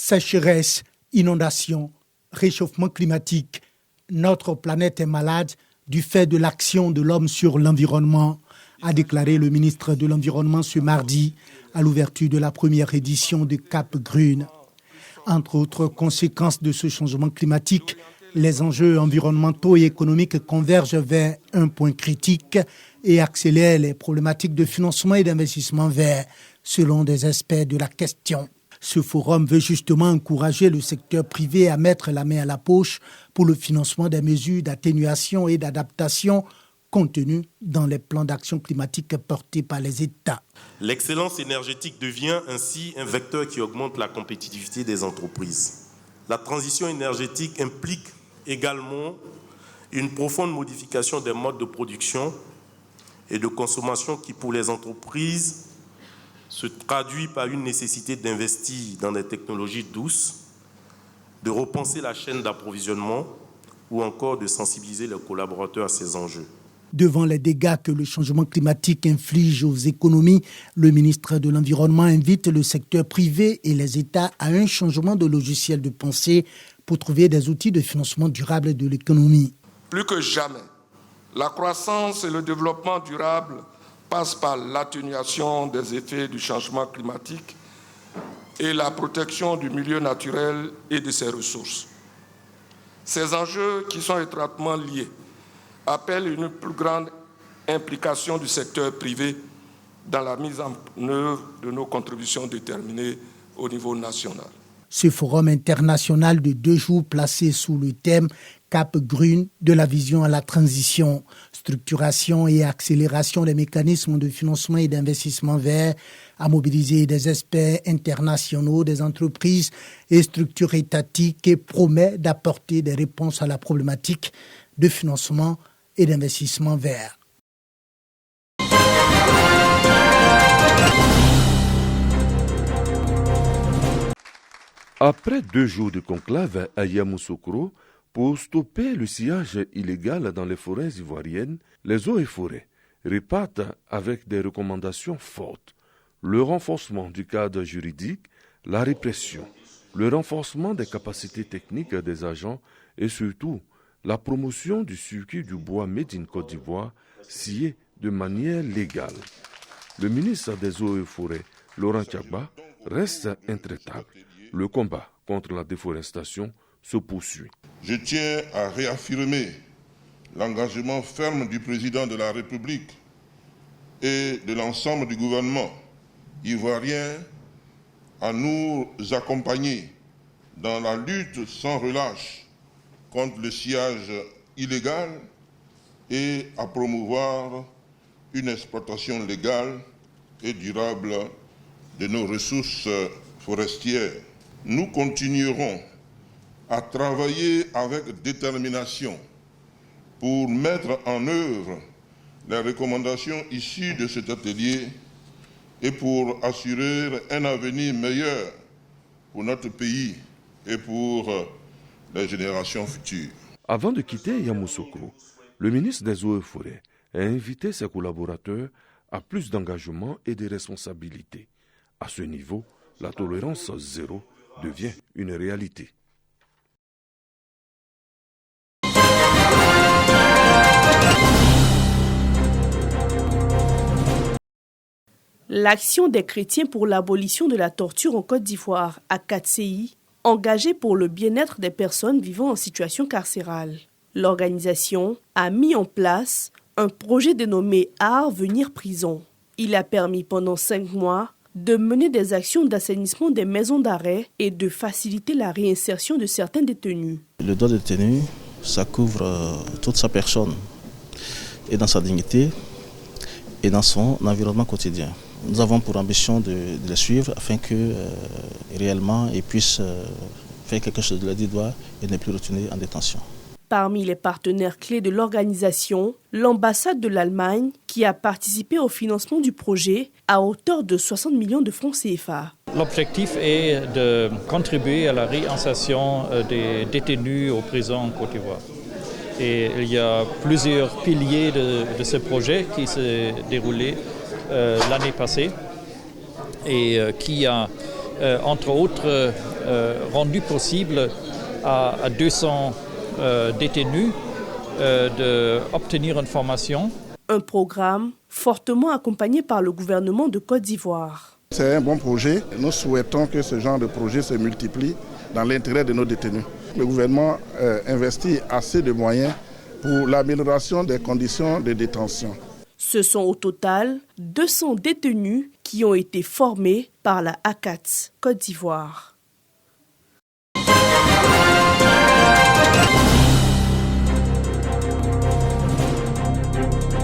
Sécheresse, inondations, réchauffement climatique. Notre planète est malade du fait de l'action de l'homme sur l'environnement, a déclaré le ministre de l'Environnement ce mardi à l'ouverture de la première édition de Cap Green. Entre autres conséquences de ce changement climatique, les enjeux environnementaux et économiques convergent vers un point critique et accélèrent les problématiques de financement et d'investissement vert, selon des experts de la question. Ce forum veut justement encourager le secteur privé à mettre la main à la poche pour le financement des mesures d'atténuation et d'adaptation contenues dans les plans d'action climatique portés par les États. L'excellence énergétique devient ainsi un vecteur qui augmente la compétitivité des entreprises. La transition énergétique implique également une profonde modification des modes de production et de consommation qui, pour les entreprises, se traduit par une nécessité d'investir dans des technologies douces, de repenser la chaîne d'approvisionnement ou encore de sensibiliser les collaborateurs à ces enjeux. Devant les dégâts que le changement climatique inflige aux économies, le ministre de l'Environnement invite le secteur privé et les États à un changement de logiciel de pensée pour trouver des outils de financement durable de l'économie. Plus que jamais, la croissance et le développement durable passent par l'atténuation des effets du changement climatique et la protection du milieu naturel et de ses ressources. Ces enjeux, qui sont étroitement liés, appellent une plus grande implication du secteur privé dans la mise en œuvre de nos contributions déterminées au niveau national. Ce forum international de 2 jours placé sous le thème Cap Green de la vision à la transition, structuration et accélération des mécanismes de financement et d'investissement vert, a mobilisé des experts internationaux, des entreprises et structures étatiques et promet d'apporter des réponses à la problématique de financement et d'investissement vert. Après 2 jours de conclave à Yamoussoukro, pour stopper le sillage illégal dans les forêts ivoiriennes, les eaux et forêts repartent avec des recommandations fortes. Le renforcement du cadre juridique, la répression, le renforcement des capacités techniques des agents et surtout la promotion du circuit du bois Made in Côte d'Ivoire scié de manière légale. Le ministre des Eaux et Forêts, Laurent Tchagba, reste intraitable. Le combat contre la déforestation se poursuit. Je tiens à réaffirmer l'engagement ferme du président de la République et de l'ensemble du gouvernement ivoirien à nous accompagner dans la lutte sans relâche contre le sillage illégal et à promouvoir une exploitation légale et durable de nos ressources forestières. Nous continuerons à travailler avec détermination pour mettre en œuvre les recommandations issues de cet atelier et pour assurer un avenir meilleur pour notre pays et pour les générations futures. Avant de quitter Yamoussoukro, le ministre des Eaux et Forêts a invité ses collaborateurs à plus d'engagement et de responsabilité. À ce niveau, la tolérance zéro devient une réalité. L'action des chrétiens pour l'abolition de la torture en Côte d'Ivoire, ACATCI, engagée pour le bien-être des personnes vivant en situation carcérale. L'organisation a mis en place un projet dénommé Art Venir Prison. Il a permis pendant 5 mois de mener des actions d'assainissement des maisons d'arrêt et de faciliter la réinsertion de certains détenus. Le droit de détenu, ça couvre toute sa personne, et dans sa dignité, et dans son environnement quotidien. Nous avons pour ambition de les suivre afin que réellement ils puissent faire quelque chose de leur dit droit et ne plus retourner en détention. Parmi les partenaires clés de l'organisation, l'ambassade de l'Allemagne qui a participé au financement du projet à hauteur de 60 millions de francs CFA. L'objectif est de contribuer à la réinsertion des détenus aux prisons en Côte d'Ivoire. Et il y a plusieurs piliers de ce projet qui s'est déroulé l'année passée et qui a entre autres, rendu possible à 200 détenus d'obtenir une formation. Un programme fortement accompagné par le gouvernement de Côte d'Ivoire. C'est un bon projet. Nous souhaitons que ce genre de projet se multiplie dans l'intérêt de nos détenus. Le gouvernement investit assez de moyens pour l'amélioration des conditions de détention. Ce sont au total 200 détenus qui ont été formés par la ACAT Côte d'Ivoire.